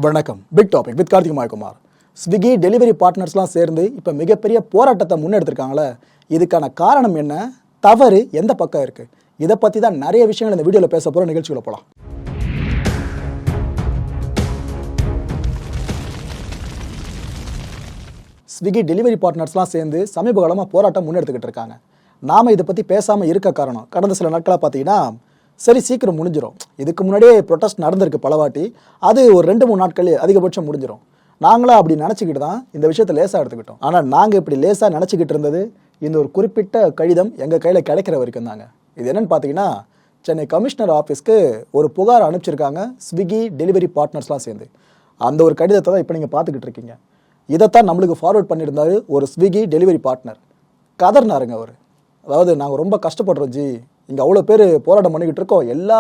வணக்கம். Big topic with Karthik Mayakumar. Swiggy delivery பார்ட்னர்ஸ்லாம் சேர்ந்து இப்போ மிகப்பெரிய போராட்டத்தை முன்னெடுத்திருக்காங்களே, இதுக்கான காரணம் என்ன, தவறு எந்த பக்கம் இருக்கு, இதை பற்றி தான் நிறைய விஷயங்கள் இந்த வீடியோவில் பேச போகிற. நிகழ்ச்சிக்குள்ள போகலாம். ஸ்விக்கி டெலிவரி பார்ட்னர்ஸ்லாம் சேர்ந்து சமீப காலமாக போராட்டம் முன்னெடுத்துக்கிட்டு இருக்காங்க. நாம் இதை பற்றி பேசாமல் இருக்க காரணம், கடந்த சில நாட்களாக பார்த்தீங்கன்னா சரி சீக்கிரம் முடிஞ்சிடும், இதுக்கு முன்னாடியே ப்ரொட்டஸ்ட் நடந்திருக்கு பலவாட்டி, அது ஒரு 2-3 நாட்கள் அதிகபட்சம் முடிஞ்சிடும், நாங்களும் அப்படி நினச்சிக்கிட்டு தான் இந்த விஷயத்தை லேசாக எடுத்துக்கிட்டோம். ஆனால் நாங்கள் இப்படி லேசாக நினச்சிக்கிட்டு இருந்தது இந்த ஒரு குறிப்பிட்ட கடிதம் எங்கள் கையில் கிடைக்கிற வரைக்கும் தாங்க. இது என்னென்னு பார்த்தீங்கன்னா, சென்னை கமிஷனர் ஆஃபீஸ்க்கு ஒரு புகார் அனுப்பிச்சிருக்காங்க ஸ்விக்கி டெலிவரி பார்ட்னர்ஸ்லாம் சேர்ந்து. அந்த ஒரு கடிதத்தை தான் இப்போ நீங்கள் பார்த்துக்கிட்டு இருக்கீங்க. இதைத்தான் நம்மளுக்கு ஃபார்வர்ட் பண்ணியிருந்தாரு ஒரு ஸ்விக்கி டெலிவரி பார்ட்னர். கதர்னாருங்க அவர். அதாவது நாங்கள் ரொம்ப கஷ்டப்படுறோம் ஜி, இங்கே அவ்வளோ பேர் போராட்டம் பண்ணிக்கிட்டு இருக்கோம், எல்லா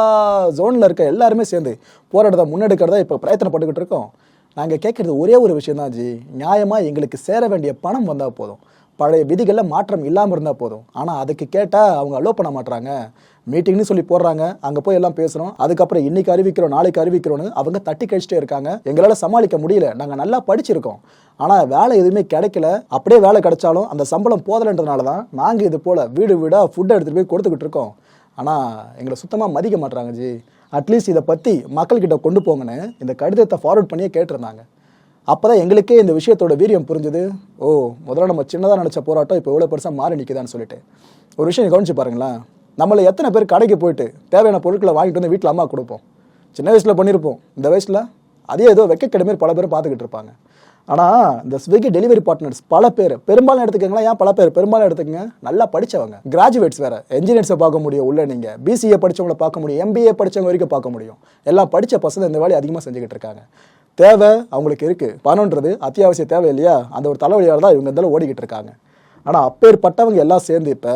ஜோனில் இருக்க எல்லாருமே சேர்ந்து போராட்டத்தை முன்னெடுக்கிறதா இப்போ பிரயத்தனப்பட்டுக்கிட்டு இருக்கோம். நாங்கள் கேட்குறது ஒரே ஒரு விஷயம் தான் ஜி, நியாயமாக எங்களுக்கு சேர வேண்டிய பணம் வந்தால் போதும், பழைய விதிகளில் மாற்றம் இல்லாமல் இருந்தால் போதும். ஆனால் அதுக்கு கேட்டால் அவங்க அலோவ் பண்ண மாட்டுறாங்க, மீட்டிங்னு சொல்லி போடுறாங்க, அங்கே போய் எல்லாம் பேசுகிறோம், அதுக்கப்புறம் இன்னைக்கு அறிவிக்கிறோம் நாளைக்கு அறிவிக்கிறோன்னு அவங்க தட்டி கழிச்சிட்டே இருக்காங்க. எங்களால் சமாளிக்க முடியல, நாங்கள் நல்லா படிச்சிருக்கோம், ஆனால் வேலை எதுவுமே கிடைக்கல, அப்படியே வேலை கிடைச்சாலும் அந்த சம்பளம் போதலைன்றதுனால தான் நாங்கள் இது போல் வீடு வீடாக ஃபுட்டை எடுத்துகிட்டு போய் கொடுத்துக்கிட்டு இருக்கோம். ஆனால் எங்களை சுத்தமாக மதிக்க மாட்டுறாங்க ஜி, அட்லீஸ்ட் இதை பற்றி மக்கள்கிட்ட கொண்டு போங்கன்னு இந்த கடிதத்தை ஃபார்வர்ட் பண்ணியே கேட்டிருந்தாங்க. அப்போ தான் எங்களுக்கே இந்த விஷயத்தோட வீரியம் புரிஞ்சுது. ஓ, முதல்ல நம்ம சின்னதாக நினச்ச போராட்டம் இப்போ எவ்வளோ பெருசாக மாறி நிற்குதான்னு சொல்லிட்டு. ஒரு விஷயம் கவனிச்சு பாருங்களேன், நம்மளை எத்தனை பேர் கடைக்கு போயிட்டு தேவையான பொருட்களை வாங்கிட்டு வந்து வீட்டில் அம்மா கொடுப்போம், சின்ன வயசில் பண்ணியிருப்போம், இந்த வயசில் அதே ஏதோ வெக்கக்கடை மாரி பல பேர் பார்த்துக்கிட்டு இருப்பாங்க. ஆனால் இந்த ஸ்விக்கி டெலிவரி பார்ட்னர்ஸ் பல பேர், பெரும்பாலும் எடுத்துக்கங்களா, ஏன் பல பேர், பெரும்பாலும் எடுத்துக்கங்க, நல்லா படித்தவங்க, கிராஜுவேட்ஸ் வேறு, என்ஜினியர்ஸை பார்க்க முடியும் உள்ள, நீங்கள் பிசிஏ படித்தவங்கள பார்க்க முடியும், எம்பிஏ படித்தவங்க வரைக்கும் பார்க்க முடியும். எல்லாம் படித்த பசங்க இந்த வேலையை அதிகமாக செஞ்சுக்கிட்டு இருக்காங்க. தேவை அவங்களுக்கு இருக்குது, பணம்ன்றது அத்தியாவசிய தேவை இல்லையா, அந்த ஒரு தலைவலியால் தான் இவங்க இருந்தாலும் ஓடிக்கிட்டு இருக்காங்க. ஆனால் அப்பேற்பட்டவங்க எல்லாம் சேர்ந்து இப்போ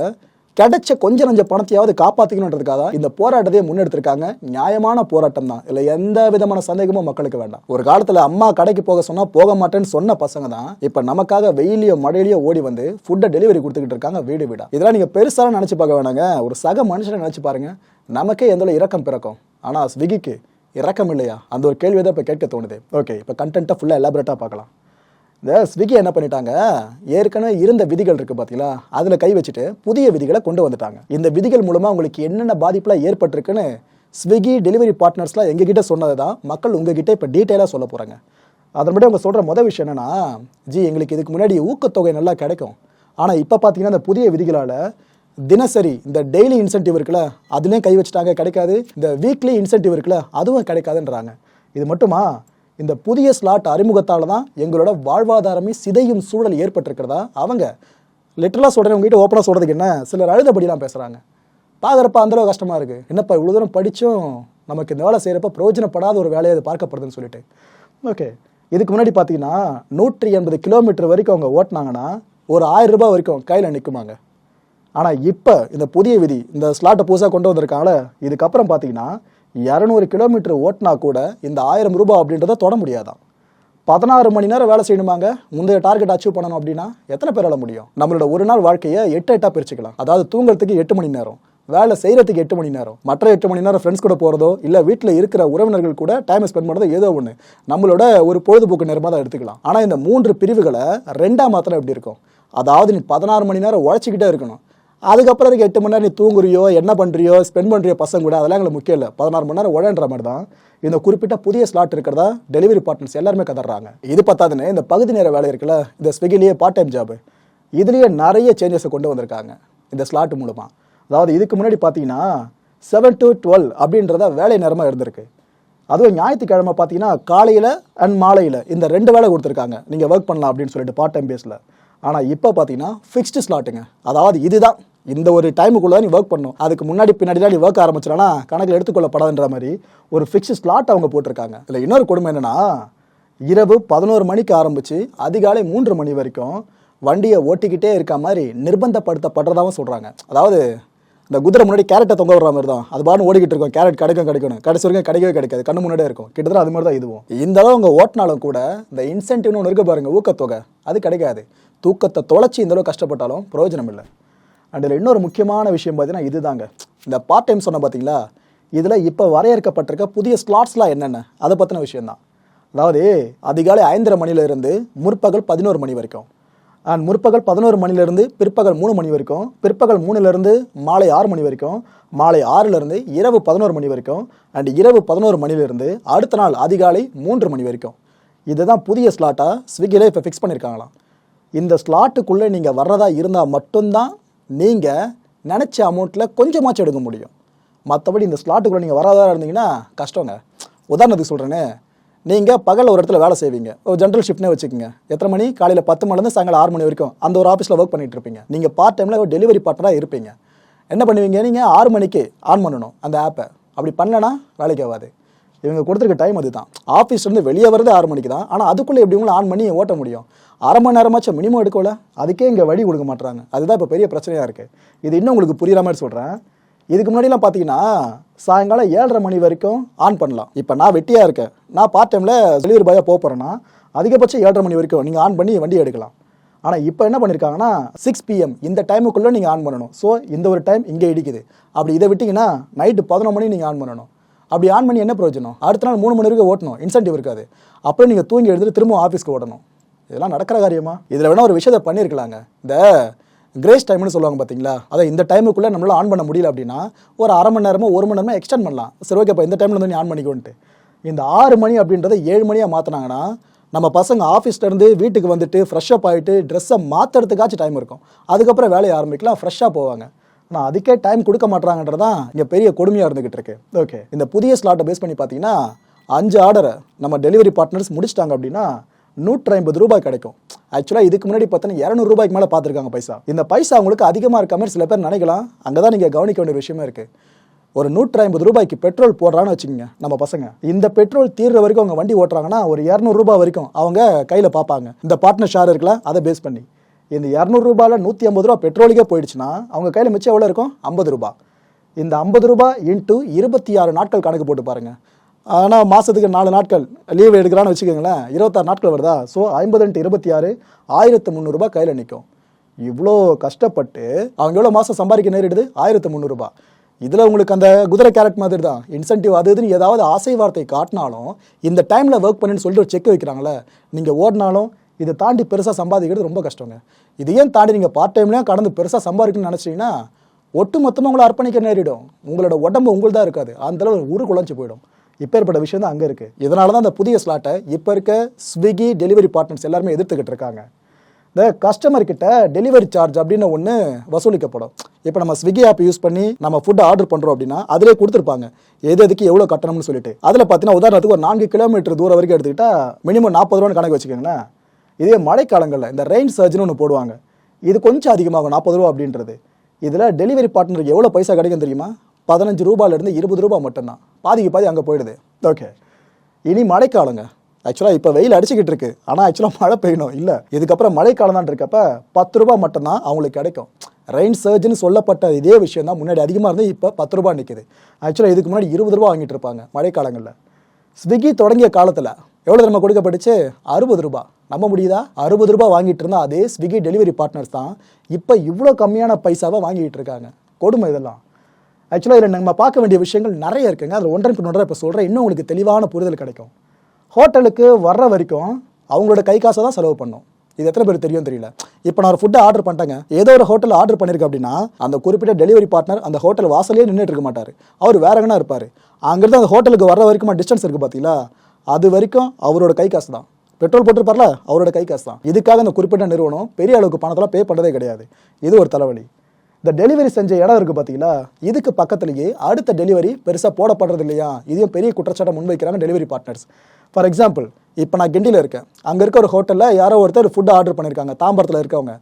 கிடைச்ச கொஞ்சம் நஞ்ச பணத்தையாவது காப்பாற்றிக்கணுன்றதுக்காக இந்த போராட்டத்தையே முன்னெடுத்திருக்காங்க. நியாயமான போராட்டம் தான், இல்லை எந்த விதமான சந்தேகமும் மக்களுக்கு வேண்டாம். ஒரு காலத்தில் அம்மா கடைக்கு போக சொன்னால் போக மாட்டேன்னு சொன்ன பசங்க தான் இப்போ நமக்காக வெயிலையோ மழையிலையோ ஓடி வந்து ஃபுட்டை டெலிவரி கொடுத்துக்கிட்டு இருக்காங்க வீடு வீடா. இதெல்லாம் நீங்கள் பெருசாக நினச்சி பார்க்க வேணாங்க, ஒரு சக மனுஷனை நினச்சி பாருங்க, நமக்கே எந்த இரக்கம் பிறக்கும், ஆனால் ஸ்விக்கிக்கு இரக்கம் இல்லையா, அந்த ஒரு கேள்வி தான் இப்போ கேட்க தோணுது. ஓகே, இப்போ கண்டென்ட்டை ஃபுல்லாக எலாபரேட்டாக பார்க்கலாம். இந்த ஸ்விக்கி என்ன பண்ணிட்டாங்க, ஏற்கனவே இருந்த விதிகள் இருக்குது பார்த்தீங்களா, அதில் கை வச்சுட்டு புதிய விதிகளை கொண்டு வந்துட்டாங்க. இந்த விதிகள் மூலமாக உங்களுக்கு என்னென்ன பாதிப்புலாம் ஏற்பட்டிருக்குன்னு ஸ்விக்கி டெலிவரி பார்ட்னர்ஸ்லாம் எங்ககிட்ட சொன்னது தான் மக்கள் உங்ககிட்ட இப்போ டீட்டெயிலாக சொல்ல போகிறாங்க. அதன்படி அவங்க சொல்கிற மொதல் விஷயம் என்னென்னா, ஜி எங்களுக்கு இதுக்கு முன்னாடி ஊக்கத்தொகை நல்லா கிடைக்கும், ஆனால் இப்போ பார்த்தீங்கன்னா இந்த புதிய விதிகளால் தினசரி இந்த டெய்லி இன்சென்டிவ் இருக்குல்ல, அதுலேயும் கை வச்சுட்டாங்க, கிடைக்காது. இந்த வீக்லி இன்சென்டிவ் இருக்குல்ல, அதுவும் கிடைக்காதுன்றாங்க. இது மட்டுமா, இந்த புதிய ஸ்லாட் அறிமுகத்தால் தான் எங்களோட வாழ்வாதாரமே சிதையும் சூழல் ஏற்பட்டிருக்கிறதா அவங்க லிட்டரலாக சொல்கிறேன். உங்ககிட்ட ஓப்பனாக சொல்கிறதுக்கு என்ன, சிலர் அழுதபடிலாம் பேசுகிறாங்க. பார்க்குறப்ப அந்தளவு கஷ்டமாக இருக்குது, என்னப்பா இவ்வளோ தூரம் படித்தும் நமக்கு இந்த வேலை செய்கிறப்ப பிரயோஜனப்படாத ஒரு வேலையை அது பார்க்கப்படுதுன்னு சொல்லிட்டு. ஓகே, இதுக்கு முன்னாடி பார்த்தீங்கன்னா 180 கிலோமீட்டர் வரைக்கும் அவங்க ஓட்டினாங்கன்னா ஒரு 1000 ரூபாய் வரைக்கும் கையில் நிற்குமாங்க. ஆனால் இப்போ இந்த புதிய விதி, இந்த ஸ்லாட்டை புதுசாக கொண்டு வந்திருக்காங்களே, இதுக்கப்புறம் பார்த்தீங்கன்னா 200 கிலோமீட்டர் ஓட்டினா கூட இந்த 1000 ரூபாய் அப்படின்றத தொட முடியாதான். 16 மணி நேரம் வேலை செய்யணுமாங்க. முந்தைய டார்கெட் அச்சீவ் பண்ணணும் அப்படின்னா எத்தனை பேரால முடியும்? நம்மளோட ஒரு நாள் வாழ்க்கையை 8 பிரிச்சுக்கலாம். அதாவது தூங்குறதுக்கு 8 மணி நேரம், வேலை செய்யறதுக்கு 8 மணி நேரம், மற்ற 8 மணி நேரம் ஃப்ரெண்ட்ஸ் கூட போகிறதோ இல்லை வீட்டில் இருக்கிற உறவினர்கள் கூட டைம் ஸ்பெண்ட் பண்ணுறதோ ஏதோ ஒன்று நம்மளோட ஒரு பொழுதுபோக்கு நேரமாக தான் எடுத்துக்கலாம். ஆனால் இந்த 3 பிரிவுகளை 2 மாத்திரம் எப்படி இருக்கும்? அதாவது நீ 16 மணி நேரம் உழைச்சிக்கிட்டே இருக்கணும், அதுக்கப்புறம் அதுக்கு 8 மணி நேரம் நீ தூங்குறியோ என்ன பண்ணுறியோ ஸ்பெண்ட் பண்ணுறியோ பசங்க கூட, அதெல்லாம் எங்களுக்கு முக்கியம் இல்லை, 16 மணி நேரம் உழைன்ற மாதிரி தான் இந்த குறிப்பிட்ட புதிய ஸ்லாட் இருக்கிறதா டெலிவரி பார்ட்னர்ஸ் எல்லாருமே கதறாங்க. இது பத்தாதுன்னு இந்த பகுதி நேர வேலை இருக்குல்ல, இந்த ஸ்விக்கிலேயே பார்ட் டைம் ஜாப், இதுலேயே நிறைய சேஞ்சஸை கொண்டு வந்திருக்காங்க இந்த ஸ்லாட் மூலமாக. அதாவது இதுக்கு முன்னாடி பார்த்தீங்கன்னா 7 to 12 அப்படின்றத வேலை நேரமாக இருந்திருக்கு. அதுவும் ஞாயிற்றுக்கிழமை பார்த்தீங்கன்னா காலையில் அண்ட் மாலையில் இந்த 2 வேலை கொடுத்துருக்காங்க, நீங்கள் ஒர்க் பண்ணலாம் அப்படின்னு சொல்லிட்டு பார்ட் டைம் பேஸில். ஆனால் இப்போ பார்த்தீங்கன்னா ஃபிக்ஸ்டு ஸ்லாட்டுங்க, அதாவது இதுதான் இந்த ஒரு டைமுக்குள்ளே நீ ஒர்க் பண்ணணும், அதுக்கு முன்னாடி பின்னாடி தான் நீ ஒர்க் ஆரம்பிச்சிடனா கணக்கில் எடுத்துக்கொள்ளப்படாதுன்ற மாதிரி ஒரு ஃபிக்ஸ்டு ஸ்லாட் அவங்க போட்டிருக்காங்க. இதில் இன்னொரு கொடுமை என்னென்னா, இரவு 11 மணிக்கு ஆரம்பித்து அதிகாலை 3 மணி வரைக்கும் வண்டியை ஓட்டிக்கிட்டே இருக்க மாதிரி நிர்பந்தப்படுத்தப்படுறதாகவும் சொல்கிறாங்க. அதாவது இந்த குதிரை முன்னாடி கேரட்டை தொங்க விடுற மாதிரி தான், அது பாட்டு ஓடிக்கிட்டு இருக்கும், கேரட் கிடைக்கணும், கடைசி வரைக்கும் கிடைக்கவே கிடைக்காது, கண்ணு முன்னாடியே இருக்கும். கிட்டத்தட்ட அது மாதிரி தான் இதுவும். இந்த அளவு அவங்க ஓட்டினாலும் கூட இந்த இன்சென்டிவ்னு ஒன்று இருக்க பாருங்க, ஊக்கத்தொகை, அது கிடைக்காது. தூக்கத்தை தொலைச்சி இந்த அளவு கஷ்டப்பட்டாலும் பிரயோஜனம் இல்லை. அண்ட் இதில் இன்னொரு முக்கியமான விஷயம் பார்த்தீங்கன்னா இதுதாங்க, இந்த பார்ட் டைம் சொன்ன பார்த்தீங்களா, இதில் இப்போ வரையறுக்கப்பட்டிருக்க புதிய ஸ்லாட்ஸ்லாம் என்னென்ன அதை பற்றின விஷயம் தான். அதாவது அதிகாலை 5:30 மணிலிருந்து முற்பகல் 11 மணி வரைக்கும், அண்ட் முற்பகல் 11 மணிலிருந்து பிற்பகல் 3 மணி வரைக்கும், பிற்பகல் 3லேருந்து மாலை 6 மணி வரைக்கும், மாலை 6லேருந்து இரவு 11 மணி வரைக்கும், அண்ட் இரவு 11 மணிலிருந்து அடுத்த நாள் அதிகாலை 3 மணி வரைக்கும். இதுதான் புதிய ஸ்லாட்டாக ஸ்விக்கியில் இப்போ ஃபிக்ஸ் பண்ணியிருக்காங்களாம். இந்த ஸ்லாட்டுக்குள்ளே நீங்கள் வர்றதா இருந்தால் மட்டும்தான் நீங்கள் நினச்ச அமௌண்ட்டில் கொஞ்சமாச்சும் எடுக்க முடியும். மற்றபடி இந்த ஸ்லாட்டுக்குள்ளே நீங்கள் வராதா இருந்தீங்கன்னா கஷ்டங்க. உதாரணத்துக்கு சொல்கிறேன்னு, நீங்கள் பகலில் ஒரு இடத்துல வேலை செய்வீங்க, ஒரு ஜென்ரல் ஷிஃப்ட்னே வச்சுக்கோங்க. எத்தனை மணி? காலையில் 10 மணிலேருந்து சாயங்காலம் 6 மணி வரைக்கும் அந்த ஒரு ஆஃபீஸில் ஒர்க் பண்ணிட்டு இருப்பீங்க. நீங்கள் பார்ட் டைமில் ஒரு டெலிவரி பார்ட்னராக இருப்பீங்க. என்ன பண்ணுவீங்க? நீங்கள் 6 மணிக்கு ஆன் பண்ணணும் அந்த ஆப்பை. அப்படி பண்ணலன்னா வேலைக்கு ஆகாது. இவங்க கொடுத்துருக்க டைம் அதுதான். ஆஃபீஸ்லேருந்து வெளியே வரது 6 மணிக்கு தான். ஆனால் அதுக்குள்ளே எப்படி உங்களை ஆன் பண்ணி ஓட்ட முடியும்? அரை மணி நேரமாச்சும் மினிமம் எடுக்கல. அதுக்கே இங்கே வழி கொடுக்க மாட்டுறாங்க. அதுதான் இப்போ பெரிய பிரச்சனையாக இருக்குது. இது இன்னும் உங்களுக்கு புரியுற மாதிரி சொல்கிறேன். இதுக்கு முன்னாடிலாம் பார்த்தீங்கன்னா சாயங்காலம் 7:30 மணி வரைக்கும் ஆன் பண்ணலாம். இப்போ நான் வெட்டியாக இருக்கேன், நான் பார்ட் டைமில் டெலிவரி பாயாக போகிறேன்னா அதிகபட்சம் 7:30 மணி வரைக்கும் நீங்கள் ஆன் பண்ணி வண்டி எடுக்கலாம். ஆனால் இப்போ என்ன பண்ணியிருக்காங்கன்னா 6 PM இந்த டைமுக்குள்ளே நீங்கள் ஆன் பண்ணணும். ஸோ இந்த ஒரு டைம் இங்கே இடிக்குது. அப்படி இதை விட்டிங்கன்னா நைட்டு 11 மணி நீங்கள் ஆன் பண்ணணும். அப்படி ஆன் பண்ணி என்ன பிரயோஜனம்? அடுத்த நாள் 3 மணி வரைக்கும் ஓட்டணும், இன்சென்டிவ் இருக்காது. அப்புறம் நீங்கள் தூங்கி எடுத்துகிட்டு திரும்ப ஆஃபீஸ்க்கு ஓடணும். இதெல்லாம் நடக்கிற காரியமா? இதில் வேணால் ஒரு விஷயத்தை பண்ணியிருக்கலாங்க. இந்த கிரேஸ் டைம்னு சொல்லுவாங்க பார்த்தீங்களா, அதை இந்த டைமுக்குள்ளே நம்மளால் ஆன் பண்ண முடியல அப்படின்னா ஒரு அரை மணி நேரமோ 1 மணி நேரமோ எக்ஸ்டெண்ட் பண்ணலாம். சரி, ஓகே, இப்போ இந்த டைமில் வந்து நீ ஆன் பண்ணிக்கோன்ட்டு. இந்த 6 மணி அப்படின்றத 7 மணியாக மாற்றினாங்கன்னா நம்ம பசங்க ஆஃபீஸ்லேருந்து வீட்டுக்கு வந்துட்டு ஃப்ரெஷ்ஷப் ஆகிட்டு ட்ரெஸ்ஸை மாற்றுறதுக்காச்சும் டைம் இருக்கும். அதுக்கப்புறம் வேலையை ஆரம்பிக்கலாம், ஃப்ரெஷ்ஷாக போவாங்க. ஆனால் அதுக்கே டைம் கொடுக்க மாட்டாங்கன்றதான் இங்கே பெரிய கொடுமையாக இருந்துகிட்டு இருக்கு. ஓகே, இந்த புதிய ஸ்லாட்டை பேஸ் பண்ணி பார்த்தீங்கன்னா 5 ஆர்டரை நம்ம டெலிவரி பார்ட்னர்ஸ் முடிச்சிட்டாங்க அப்படின்னா 150 ரூபாய் கிடைக்கும். ஆக்சுவலாக இதுக்கு முன்னாடி பார்த்தீங்கன்னா 200 ரூபாய்க்கு மேலே பார்த்துருக்காங்க பைசா. இந்த பைசா அவங்களுக்கு அதிகமாக இருக்க மாதிரி சில பேர் நினைக்கலாம். அங்கே தான் நீங்கள் கவனிக்க வேண்டிய விஷயமே இருக்குது. ஒரு 150 ரூபாய்க்கு பெட்ரோல் போடுறான்னு வச்சுக்கோங்க நம்ம பசங்க. இந்த பெட்ரோல் தீர்ற வரைக்கும் அவங்க வண்டி ஓட்டுறாங்கன்னா ஒரு 200 ரூபாய் வரைக்கும் அவங்க கையில் பார்ப்பாங்க. இந்த பார்ட்னர் ஷேர் இருக்குல்ல, அதை பேஸ் பண்ணி இந்த 200 ரூபாயில் 150 ரூபா பெட்ரோலுக்கே போயிடுச்சுன்னா அவங்க கையில் மிச்சம் எவ்வளோ இருக்கும்? 50 ரூபாய். இந்த 50 ரூபாய் இன்ட்டு 26 நாட்கள் கணக்கு போட்டு பாருங்கள். ஆனால் மாதத்துக்கு 4 நாட்கள் லீவ் எடுக்கிறான்னு வச்சுக்கோங்களேன், 26 நாட்கள் வருதா? ஸோ 50 × 26 1300 ரூபாய் கையில் நிற்கும். இவ்வளோ கஷ்டப்பட்டு அவங்க எவ்வளோ மாதம் சம்பாதிக்க நேரிடுது? 1300 ரூபாய். இதில் உங்களுக்கு அந்த குதிரை கேரட் மாதிரி தான் இன்சென்டிவ் அது இதுன்னு ஏதாவது ஆசை வார்த்தை காட்டினாலும் இந்த டைமில் ஒர்க் பண்ணுன்னு சொல்லிட்டு ஒரு செக் வைக்கிறாங்களே, நீங்கள் ஓடினாலும் இதை தாண்டி பெருசாக சம்பாதிக்கிறது ரொம்ப கஷ்டங்க. இதையும் தாண்டி நீங்கள் பார்ட் டைம்லேயும் கடந்து பெருசாக சம்பாதிக்கணும்னு நினச்சிங்கன்னா ஒட்டு மொத்தமாக உங்களை அர்ப்பணிக்க நேரிடும். உங்களோட உடம்பு உங்களுக்கு தான் இருக்காது, அந்தளவு ஊரு குழஞ்சி போயிடும். இப்பேற்பட்ட விஷயம் தான் அங்கே இருக்குது. இதனால தான் அந்த புதிய ஸ்லாட்டை இப்போ இருக்க ஸ்விக்கி டெலிவரி பார்ட்னர்ஸ் எல்லாருமே எதிர்த்துக்கிட்டு இருக்காங்க. இந்த கஸ்டமர்கிட்ட டெலிவரி சார்ஜ் அப்படின்னு ஒன்று வசூலிக்கப்படும். இப்போ நம்ம ஸ்விக்கி ஆப் யூஸ் பண்ணி நம்ம ஃபுட் ஆர்டர் பண்ணுறோம் அப்படின்னா அதிலே கொடுத்துருப்பாங்க எதுக்கு எவ்வளோ கட்டணம்னு சொல்லிட்டு. அதில் பார்த்தீங்கன்னா உதாரணத்துக்கு ஒரு 4 கிலோமீட்டர் தூரம் வரைக்கும் எடுத்துக்கிட்டா மினிமம் 40 ரூபான்னு கணக்கு வச்சுக்கோங்களேன். இதே மழைக்காலங்களில் இந்த ரெயின் சர்ஜ்னு ஒன்று போடுவாங்க, இது கொஞ்சம் அதிகமாகும் 40 ரூபா அப்படின்றது. இதில் டெலிவரி பார்ட்னருக்கு எவ்வளோ பைசா கிடைக்கும் தெரியுமா? 15 ரூபாயிலிருந்து 20 ரூபாய் மட்டும்தான். பாதிக்கு பாதி அங்கே போயிடுது. ஓகே, இனி மழைக்காலங்க. ஆக்சுவலாக இப்போ வெயில் அடிச்சுக்கிட்டு இருக்கு, ஆனால் ஆக்சுவலாக மழை பெய்யணும் இல்லை. இதுக்கப்புறம் மழைக்காலம் தான் இருக்கப்ப 10 ரூபாய் மட்டும்தான் அவங்களுக்கு கிடைக்கும். ரெயின் சர்ஜ்னு சொல்லப்பட்ட இதே விஷயம் தான் முன்னாடி அதிகமாக இருந்து இப்போ 10 ரூபாய் நிற்குது. ஆக்சுவலாக இதுக்கு முன்னாடி 20 ரூபாய் வாங்கிட்டு இருப்பாங்க மழைக்காலங்களில். ஸ்விக்கி தொடங்கிய காலத்தில் எவ்வளோ நம்ம கொடுக்கப்பட்டுச்சு? 60 ரூபாய். நம்ப முடியுதா? 60 ரூபாய் வாங்கிட்டு இருந்தால் அதே ஸ்விக்கி டெலிவரி பார்ட்னர்ஸ் தான் இப்போ இவ்வளோ கம்மியான பைசாவை வாங்கிட்டு இருக்காங்க. கொடுமை இதெல்லாம். ஆக்சுவலாக இதில் நம்ம பார்க்க வேண்டிய விஷயங்கள் நிறைய இருக்குங்க. அதில் ஒன்றன் ஒன்றரை இப்போ சொல்கிறேன், இன்னும் உங்களுக்கு தெளிவான புரிதல் கிடைக்கும். ஹோட்டலுக்கு வர்ற வரைக்கும் அவங்களோட கை காசை தான் செலவு பண்ணும். இது எத்தனை பேர் தெரியும் தெரியல. இப்போ நான் ஒரு ஃபுட்டை ஆர்டர் பண்ணிட்டேங்க, ஏதோ ஒரு ஹோட்டலில் ஆர்டர் பண்ணியிருக்கேன் அப்படின்னா அந்த குறிப்பிட்ட டெலிவரி பார்ட்னர் அந்த ஹோட்டல் வாசலே நின்றுட்டு இருக்க மாட்டார். அவர் வேற எங்கன்னா இருப்பார். அங்கேருந்து அந்த ஹோட்டலுக்கு வர்ற வரைக்கும் டிஸ்டன்ஸ் இருக்குது பார்த்தீங்களா, அது வரைக்கும் அவரோட கை காசு தான். பெட்ரோல் போட்டுருப்பார்ல, அவரோட கை காசு தான். இதுக்காக அந்த குறிப்பிட்ட நிறுவனம் பெரிய அளவுக்கு பணத்தெல்லாம் பே பண்ணுறதே கிடையாது. இது ஒரு தலைவலி. இந்த டெலிவரி செஞ்ச இடம் இருக்குது பார்த்தீங்களா, இதுக்கு பக்கத்துலேயே அடுத்த டெலிவரி பெருசாக போடப்படுறது இல்லையா, இதையும் பெரிய குற்றச்சாட்டை முன்வைக்கிறாங்க டெலிவரி பார்ட்னர்ஸ். ஃபார் எக்ஸாம்பிள், இப்போ நான் கிண்டியில் இருக்கேன், அங்கே இருக்க ஒரு ஹோட்டலில் யாரோ ஒருத்தர் ஃபுட்டு ஆர்டர் பண்ணியிருக்காங்க, தாம்பரத்தில் இருக்கவங்க.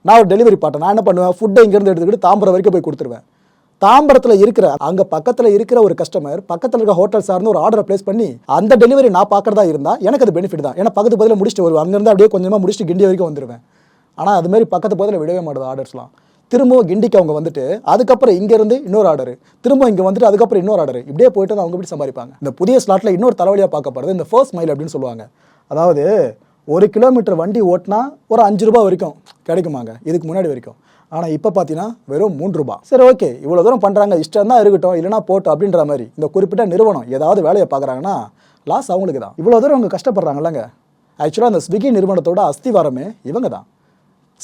நான் ஒரு டெலிவரி பார்ட்னர், நான் என்ன பண்ணுவேன், ஃபுட்டை இங்கேருந்து எடுத்துக்கிட்டு தாம்பரம் வரைக்கும் போய் கொடுத்துருவேன். தாம்பரத்தில் இருக்கிற அங்கே பக்கத்தில் இருக்கிற ஒரு கஸ்டமர் பக்கத்தில் இருக்க ஹோட்டல் சார்ந்து ஒரு ஆர்டரை பிளேஸ் பண்ணி அந்த டெலிவரி நான் பார்க்குறதா இருந்தால் எனக்கு அது பெனிஃபிட் தான். ஏன்னா பக்கத்து பதில் முடிச்சுட்டு வருவேன், அங்கேருந்து அப்படியே கொஞ்சமாக முடிச்சுட்டு கிண்டி வரைக்கும் வந்துடுவேன். ஆனால் அதுமாரி பக்கத்து பதில் விடவே மாட்டேது ஆர்டர்ஸ்லாம். திரும்பவும் கிண்டிக்கு அவங்க வந்துட்டு அதுக்கப்புறம் இங்கேருந்து இன்னொரு ஆர்டர், திரும்ப இங்கே வந்துட்டு அதுக்கப்புறம் இன்னொரு ஆர்டர், இப்படியே போயிட்டு அவங்க இப்படி சம்பாதிப்பாங்க. இந்த புதிய ஸ்லாட்டில் இன்னொரு தலைவலியாக பார்க்கப்படுறது இந்த ஃபர்ஸ்ட் மைல் அப்படின்னு சொல்லுவாங்க. அதாவது 1 கிலோமீட்டர் வண்டி ஓட்டினா ஒரு 5 ரூபாய் வரைக்கும் கிடைக்குமாங்க இதுக்கு முன்னாடி வரைக்கும். ஆனால் இப்போ பார்த்தீங்கன்னா வெறும் ரூ. 3. சரி ஓகே, இவ்வளோ தூரம் பண்ணுறாங்க, இஷ்டம் தான் இருக்கட்டும், இல்லைனா போட்டோம் அப்படின்ற மாதிரி இந்த குறிப்பிட்ட நிறுவனம் ஏதாவது வேலையை பார்க்குறாங்கன்னா லாஸ் அவங்களுக்கு தான். இவ்வளோ தூரம் அவங்க கஷ்டப்படுறாங்கல்லங்க. ஆக்சுவலாக அந்த ஸ்விக்கி நிறுவனத்தோட அஸ்திவாரமே இவங்க தான்.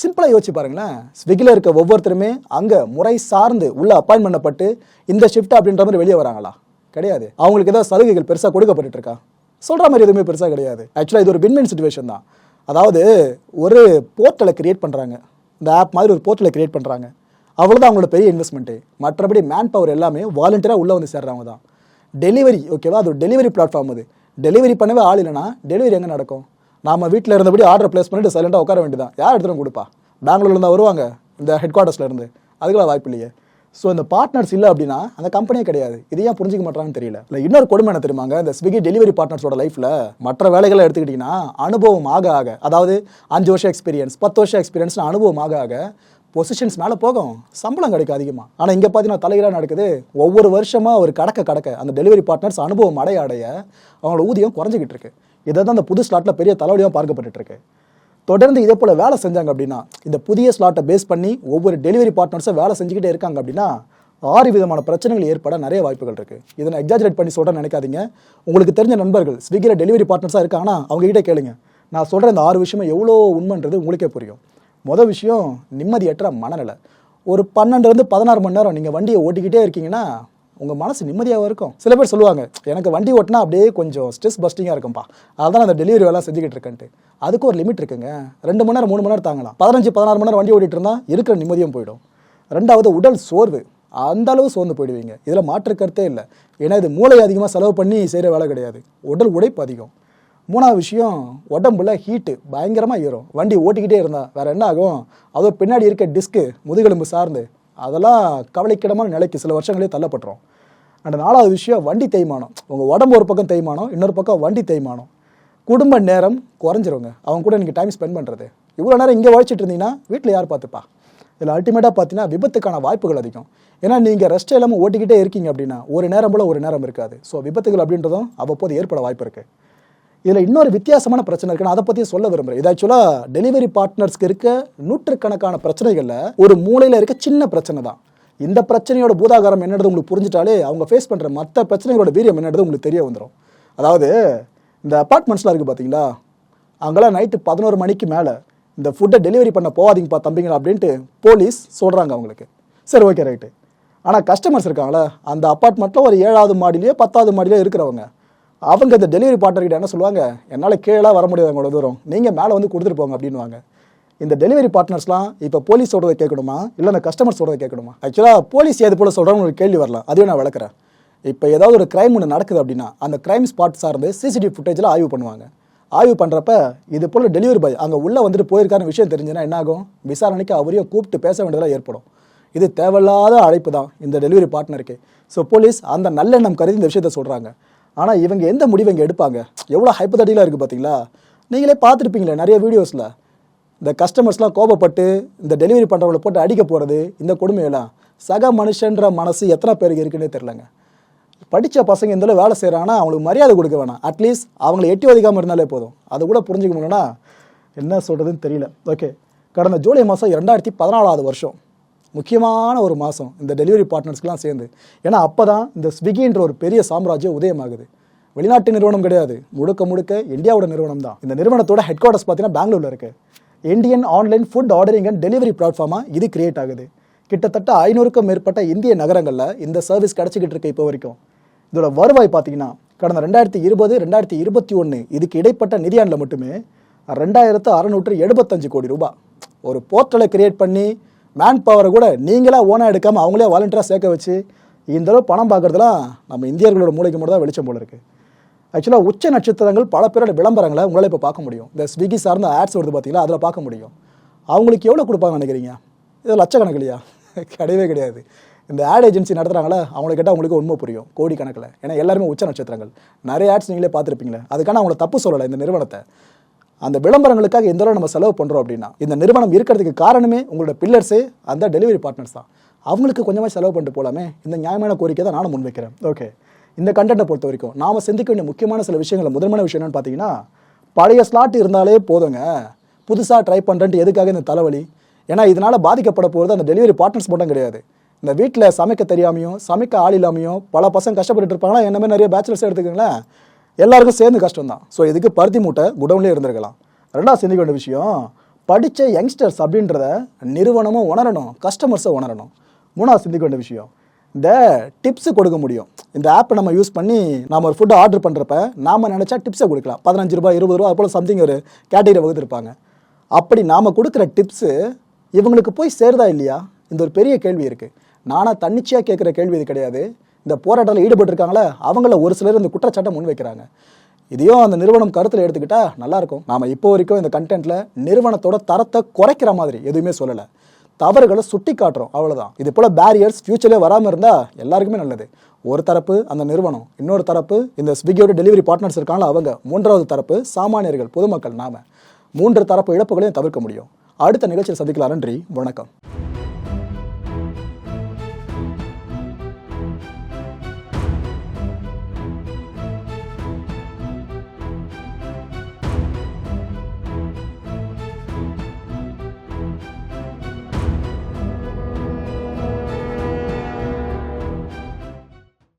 சிம்பிளாக யோசிச்சு பாருங்களேன், ஸ்விக்கியில் இருக்க ஒவ்வொருத்தருமே அங்கே முறை சார்ந்து உள்ள அப்பாயின்ட் பண்ணப்பட்டு இந்த ஷிஃப்ட் அப்படின்ற மாதிரி வெளியே வராங்களா? கிடையாது. அவங்களுக்கு ஏதாவது சலுகைகள் பெருசாக கொடுக்கப்பட்டு இருக்கா? சொல்கிற மாதிரி எதுவுமே பெருசாக கிடையாது. ஆக்சுவலாக இது ஒரு வின்வின் சிச்சுவேஷன் தான். அதாவது ஒரு போர்ட்டலை கிரியேட் பண்ணுறாங்க, இந்த ஆப் மாதிரி ஒரு போர்ட்டலை கிரியேட் பண்ணுறாங்க, அவ்வளோதான் அவங்களோட பெரிய இன்வெஸ்ட்மெண்ட்டு. மற்றபடி மேன் பவர் எல்லாமே வாலண்டியராக உள்ளே வந்து சேர்றவங்க தான். டெலிவரி ஓகேவா, அது ஒரு டெலிவரி பிளாட்ஃபார்ம். அது டெலிவரி பண்ணவே ஆள் இல்லைனா டெலிவரி எங்கே நடக்கும்? நாம் வீட்டில் இருந்தபடி ஆர்டர் ப்ளேஸ் பண்ணிட்டு சைலண்டாக உட்கார வேண்டியதான். யார் எடுத்துகிட்டு கொடுப்பா? பெங்களூர்லேருந்து வருவாங்க, இந்த ஹெட் குவார்ட்டர்ஸ்லேருந்து. அதுக்கெல்லாம் வாய்ப்பு இல்லையே. ஸோ இந்த பார்ட்னர்ஸ் இல்லை அப்படின்னா அந்த கம்பெனியே கிடையாது. இது ஏன் புரிஞ்சிக்க மாட்டாங்கன்னு தெரியல. இல்லை இன்னொரு கொடுமை என்ன தெரியுமாங்க, இந்த ஸ்விக்கி டெலிவரி பார்ட்னர்ஸோட லைஃப்பில் மற்ற வேலைகளை எடுத்துக்கிட்டிங்கன்னா அனுபவம் ஆக ஆக, அதாவது 5 வருஷம் எக்ஸ்பீரியன்ஸ் 10 வருஷம் எக்ஸ்பீரியன்ஸ்னு அனுபவம் ஆக ஆக பொசிஷன்ஸ் மேலே போகும், சம்பளம் கிடைக்கும் அதிகமாக. ஆனால் இங்கே பார்த்தீங்கன்னா தலைகளாக நடக்குது. ஒவ்வொரு வருஷமாக ஒரு கடக்க அந்த டெலிவரி பார்ட்னர்ஸ் அனுபவம் அடைய அவங்களோட ஊதியம் குறைஞ்சிக்கிட்டு இருக்கு. இதை தான் இந்த புது ஸ்லாட்டில் பெரிய தலைவலியாக பார்க்கப்பட்டு இருக்கு. தொடர்ந்து இதே போல் வேலை செஞ்சாங்க அப்படின்னா, இந்த புதிய ஸ்லாட்டை பேஸ் பண்ணி ஒவ்வொரு டெலிவரி பார்ட்னர்ஸும் வேலை செஞ்சுக்கிட்டே இருக்காங்க அப்படின்னா 6 விதமான பிரச்சனைகள் ஏற்பட நிறைய வாய்ப்புகள் இருக்குது. இதை நான் எக்ஸாஜரேட் பண்ணி சொல்கிறேன்னு நினைக்காதீங்க. உங்களுக்கு தெரிஞ்ச நண்பர்கள் ஸ்விக்கியில் டெலிவரி பார்ட்னர்ஸாக இருக்காங்கன்னா அவங்ககிட்ட கேளுங்க. நான் சொல்கிற இந்த 6 விஷயமே எவ்வளோ உண்மைன்றது உங்களுக்கே புரியும். மொதல் விஷயம், நிம்மதியற்ற மனநிலை. ஒரு 12 to 16 மணி நேரம் நீங்கள் வண்டியை ஓட்டிக்கிட்டே இருக்கீங்கன்னா உங்கள் மனசு நிம்மதியாக இருக்கும். சில பேர் சொல்லுவாங்க, எனக்கு வண்டி ஓட்டினா அப்படியே கொஞ்சம் ஸ்ட்ரெஸ் பஸ்டிங்காக இருக்கும்பா, அதான் அந்த டெலிவரி வேலை செஞ்சுக்கிட்டு இருக்கேன்ட்டு. அதுக்கு ஒரு லிமிட் இருக்குங்க. 2 மணி நேரம் 3 மணி நேரம் தாங்கலாம். 15-16 மணி நேரம் வண்டி ஓட்டிகிட்டு இருந்தால் இருக்கிற நிம்மதியும் போயிடும். 2வது, உடல் சோர்வு. அந்த அளவு சோர்ந்து போயிடுவீங்க. இதில் மாற்று கருத்தே இல்லை. ஏன்னா இது மூளை அதிகமாக செலவு பண்ணி செய்கிற வேலை கிடையாது, உடல் உழைப்பு அதிகம். 3வது விஷயம், உடம்புல ஹீட்டு பயங்கரமாக ஏறும். வண்டி ஓட்டிக்கிட்டே இருந்தால் வேறு என்ன ஆகும், அதுவும் பின்னாடி இருக்க டிஸ்க்கு முதுகெலும்பு சார்ந்து அதெல்லாம் கவலைக்கிடமான நிலைக்கு சில வருஷங்களே தள்ளப்பட்டுரும். அண்ட் 4வது விஷயம், வண்டி தேய்மானம். உங்கள் உடம்பு ஒரு பக்கம் தேய்மானம், இன்னொரு பக்கம் வண்டி தேய்மானம். குடும்ப நேரம் குறைஞ்சிருங்க. அவங்க கூட நீங்கள் டைம் ஸ்பெண்ட் பண்ணுறது. இவ்வளோ நேரம் இங்கே உழைச்சிட்டு இருந்தீங்கன்னா வீட்டில் யார் பார்த்துப்பா? இதில் அல்டிமேட்டாக பார்த்தீங்கன்னா விபத்துக்கான வாய்ப்புகள் அதிகம். ஏன்னா நீங்கள் ரெஸ்ட் இல்லாமல் ஓட்டிக்கிட்டே இருக்கீங்க அப்படின்னா ஒரு நேரம் போல் ஒரு நேரம் இருக்காது. ஸோ விபத்துகள் அப்படின்றதும் அவ்வப்போது ஏற்பட வாய்ப்பு இருக்குது. இதில் இன்னொரு வித்தியாசமான பிரச்சனை இருக்குன்னு அதை பற்றியும் சொல்ல விரும்புகிறேன். இது ஆக்சுவலாக டெலிவரி பார்ட்னர்ஸ்க்கு இருக்க நூற்றுக்கணக்கான பிரச்சனைகளில் ஒரு மூலையில் இருக்க சின்ன பிரச்சனை தான். இந்த பிரச்சனையோட பூதாகாரம் என்னது உங்களுக்கு புரிஞ்சிட்டாலே அவங்க ஃபேஸ் பண்ணுற மற்ற பிரச்சனைகளோட வீரியம் என்னது உங்களுக்கு தெரிய வந்துடும். அதாவது இந்த அப்பார்ட்மெண்ட்ஸ்லாம் இருக்குது பார்த்தீங்களா, அங்கெல்லாம் நைட்டு 11 மணிக்கு மேலே இந்த ஃபுட்டை டெலிவரி பண்ண போகாதீங்கப்பா தம்பிங்களா அப்படின்ட்டு போலீஸ் சொல்கிறாங்க அவங்களுக்கு. சரி ஓகே ரைட்டு. ஆனால் கஸ்டமர்ஸ் இருக்காங்களே அந்த அப்பார்ட்மெண்ட்டில் ஒரு 7வது மாடிலேயோ 10வது மாடிலேயோ இருக்கிறவங்க, அவங்க இந்த டெலிவரி பார்ட்னர்கிட்ட என்ன சொல்லுவாங்க, என்னால் கீழே வர முடியாது அவங்களோட தூரம், நீங்கள் மேலே வந்து கொடுத்துட்டு போங்க அப்படின்வாங்க. இந்த டெலிவரி பார்ட்னர்ஸ்லாம் இப்போ போலீஸ் சொல்கிறத கேட்கணுமா இல்லை அந்த கஸ்டமர் சொல்கிறத கேட்கணுமா? ஆக்சுவலாக போலீஸ் எது போல் சொல்கிறாங்க ஒரு கேள்வி வரலாம், அதையும் நான் விளக்குறேன். இப்போ ஏதாவது ஒரு கிரைம் ஒன்று நடக்குது அப்படின்னா அந்த கிரைம் ஸ்பாட் சார்ந்து சிசிடிவி ஃபுட்டேஜில் ஆய்வு பண்ணுவாங்க. ஆய்வு பண்ணுறப்ப இது போல் டெலிவரி பாய் அங்கே உள்ளே வந்துட்டு போயிருக்கான விஷயம் தெரிஞ்சுன்னா என்ன ஆகும், விசாரணைக்கு அவரையும் கூப்பிட்டு பேச வேண்டியதாக ஏற்படும். இது தேவையில்லாத அழைப்பு தான் இந்த டெலிவரி பார்ட்னருக்கு. ஸோ போலீஸ் அந்த நல்லெண்ணம் கருதி இந்த விஷயத்த சொல்கிறாங்க. ஆனால் இவங்க எந்த முடிவு இங்கே எடுப்பாங்க? எவ்வளோ ஹைப்போதட்டிக்கலாக இருக்குது பார்த்தீங்களா? நீங்களே பார்த்துருப்பீங்களே நிறைய வீடியோஸில் இந்த கஸ்டமர்ஸ்லாம் கோபப்பட்டு இந்த டெலிவரி பண்ணுறவங்களை போட்டு அடிக்க போகிறது, இந்த கொடுமையெல்லாம் சக மனுஷன்ற மனசு எத்தனை பேருக்கு இருக்குன்னே தெரிலங்க. படித்த பசங்க இந்த வேலை செய்கிறாங்கன்னா அவங்களுக்கு மரியாதை கொடுக்க வேணாம், அட்லீஸ்ட் அவங்களை எட்டி ஒதுக்காமல் இருந்தாலே போதும். அது கூட புரிஞ்சுக்க முடியலன்னா என்ன சொல்கிறதுன்னு தெரியல. ஓகே, கடந்த ஜூலை மாதம் 2014வது வருஷம் முக்கியமான ஒரு மாதம் இந்த டெலிவரி பார்ட்னர்ஸ்க்கெலாம் சேர்ந்து. ஏன்னா அப்போ தான் இந்த ஸ்விக்கின்ற ஒரு பெரிய சாம்ராஜ்யம் உதயமாகுது. வெளிநாட்டு நிறுவனம் கிடையாது, முழுக்க இந்தியாவோட நிறுவனம் தான். இந்த நிறுவனத்தோட ஹெட் குவார்ட்டர்ஸ் பார்த்தீங்கன்னா பெங்களூரில் இருக்குது. Indian online food ordering and delivery பிளாட்ஃபார்மாக இது கிரியேட் ஆகுது. கிட்டத்தட்ட 500க்கும் மேற்பட்ட இந்திய நகரங்களில் இந்த சர்வீஸ் கிடச்சிக்கிட்டு இருக்கு இப்போ வரைக்கும். இதோட வருவாய் பார்த்தீங்கன்னா கடந்த 2020-2021 இதுக்கு இடைப்பட்ட நிதியாண்டில் மட்டுமே 2675 கோடி ரூபாய். ஒரு போர்ட்டலை கிரியேட் பண்ணி மேன் பவரை கூட நீங்களாக ஓனாக எடுக்காமல் அவங்களே வாலண்டியராக சேர்க்க வச்சு இந்த அளவு பணம் பார்க்குறதுலாம் நம்ம இந்தியர்களோட மூளைக்கு மட்டும் தான் வெளிச்சம் போல இருக்குது. ஆக்சுவலாக உச்ச நட்சத்திரங்கள் பல பேரோட விளம்பரங்களை உங்களால் இப்போ பார்க்க முடியும். இந்த ஸ்விக்கி சார்ந்த ஆட்ஸ் வருது பார்த்தீங்களா, அதில் பார்க்க முடியும். அவங்களுக்கு எவ்வளோ கொடுப்பாங்கன்னு நினைக்கிறீங்க? இது லட்சக்கணக்கிலையா? கிடையவே கிடையாது. இந்த ஆட் ஏஜென்சி நடத்துகிறாங்களே அவங்களை கேட்டால் அவங்களுக்கு உண்மை புரியும், கோடி கணக்கில். ஏன்னா எல்லாருமே உச்ச நட்சத்திரங்கள். நிறைய ஆட்ஸ் நீங்களே பார்த்துருப்பீங்களே. அதுக்கான அவங்கள தப்பு சொல்லலை இந்த நிறுவனத்தை. அந்த விளம்பரங்களுக்காக எந்த அளவு நம்ம செலவு பண்ணுறோம் அப்படின்னா இந்த நிறுவனம் இருக்கிறதுக்கு காரணமே உங்களோட பில்லர்ஸே அந்த டெலிவரி பார்ட்னர்ஸ் தான். அவங்களுக்கு கொஞ்சமாக செலவு பண்ணிட்டு போகலாமே, இந்த நியாயமான கோரிக்கை தான் நானும் முன்வைக்கிறேன். ஓகே, இந்த கண்டென்ட்டை பொறுத்த வரைக்கும் நாம் சிந்திக்க வேண்டிய முக்கியமான சில விஷயங்கள், முதன்மையான விஷயம் என்னன்னு பார்த்தீங்கன்னா, பழைய ஸ்லாட் இருந்தாலே போதுங்க, புதுசாக ட்ரை பண்ணுறேன்ட்டு எதுக்காக இந்த தலைவலி? ஏன்னா இதனால் பாதிக்கப்பட போகிறது அந்த டெலிவரி பார்ட்னர்ஸ் மட்டும் கிடையாது. இந்த வீட்டில் சமைக்க தெரியாமையும் சமைக்க ஆள் இல்லாமையும் பல பசங்க கஷ்டப்பட்டு இருப்பாங்களா, என்ன மாதிரி நிறைய பேச்சுலர்ஸ் எடுத்துக்கங்களேன், எல்லாருக்கும் சேர்ந்து கஷ்டம் தான். ஸோ இதுக்கு பருத்தி மூட்டை குடவுன்லேயே இருந்திருக்கலாம். ரெண்டாவது சிந்திக்க வேண்டிய விஷயம், படித்த யங்ஸ்டர்ஸ் அப்படின்றத நிறுவனமும் உணரணும், கஸ்டமர்ஸை உணரணும். மூணாவது சிந்திக்க வேண்டிய விஷயம், இந்த டிப்ஸு கொடுக்க முடியும். இந்த ஆப்பை நம்ம யூஸ் பண்ணி நம்ம ஒரு ஃபுட்டை ஆர்டர் பண்ணுறப்ப நாம் நினச்சா டிப்ஸை கொடுக்கலாம். 15 ரூபாய் 20 ரூபா அது போல் சம்திங் ஒரு கேட்டகரி வகுத்துருப்பாங்க. அப்படி நாம் கொடுக்குற டிப்ஸு இவங்களுக்கு போய் சேருதா இல்லையா, இந்த ஒரு பெரிய கேள்வி இருக்குது. நானாக தன்னிச்சையாக கேட்குற கேள்வி இது கிடையாது. இந்த போராட்டத்தில் ஈடுபட்டிருக்காங்களே அவங்கள ஒரு சிலர் இந்த குற்றச்சாட்டை முன் வைக்கிறாங்க. இதையும் அந்த நிறுவனம் கருத்தில் எடுத்துக்கிட்டா நல்லாயிருக்கும். நாம் இப்போ வரைக்கும் இந்த கண்டென்ட்டில் நிறுவனத்தோட தரத்தை குறைக்கிற மாதிரி எதுவுமே சொல்லலை, தவறுகளை சுட்டி காட்டுறோம், அவ்வளோதான். இது போல் பேரியர்ஸ் ஃபியூச்சர்லேயே வராமல் இருந்தால் எல்லாருக்குமே நல்லது. ஒரு தரப்பு அந்த நிறுவனம், இன்னொரு தரப்பு இந்த ஸ்விக்கியோட டெலிவரி பார்ட்னர்ஸ் இருக்காங்களா அவங்க, மூன்றாவது தரப்பு சாமானியர்கள் பொதுமக்கள். நாம 3 தரப்பு இழப்புகளையும் தவிர்க்க முடியும். அடுத்த நிகழ்ச்சியில் சந்திக்கலாம். நன்றி, வணக்கம்.